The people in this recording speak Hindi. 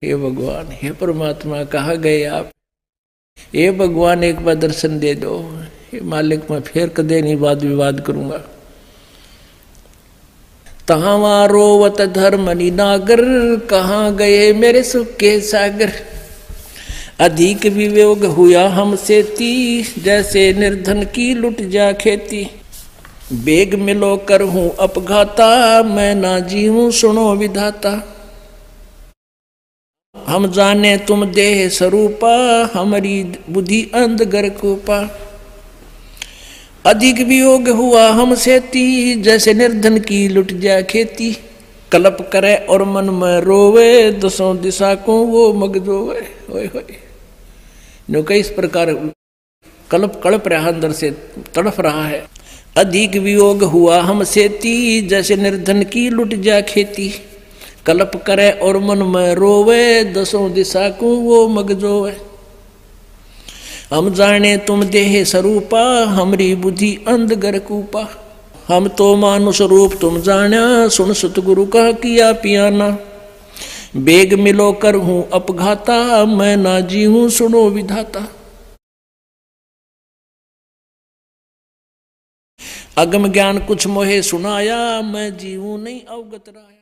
हे भगवान, हे परमात्मा, कहाँ गए आप? हे भगवान, एक बार दर्शन दे दो। हे मालिक, मैं फिर कदे नहीं वाद विवाद करूंगा। तहावा रोवत धर्मनि नागर, कहाँ गए मेरे सुख के सागर। अधिक वियोग हुआ हमसे ती, जैसे निर्धन की लुट जा खेती। बेग मिलो कर हूं अपघाता, मैं ना जीऊं सुनो विधाता। हम जाने तुम देह स्वरूपा, हमारी बुद्धि अंधगर कोपा। अधिक वियोग हुआ हमसे ती, जैसे निर्धन की लुट जा खेती। कलप करे और मन में रोवे, दसों दिशा को वो मगजोवे। होय होय, नो कई इस प्रकार कलप कड़प रहा, अंदर से तड़फ रहा है। अधिक वियोग हुआ हमसे ती, जैसे निर्धन की लुट जा खेती। कलप करे और मन में रोवे, दसों दिशा को वो मगजोवे। हम जाने तुम देह स्वरूपा, हमरी बुद्धि अंधगर कूपा। हम तो मानुष रूप तुम जाना, सुन सतगुरु का किया पियाना। बेग मिलो कर हूं अपघाता, मैं ना जीऊं सुनो विधाता। अगम ज्ञान कुछ मोहे सुनाया, मैं जीऊं नहीं अवगत राया।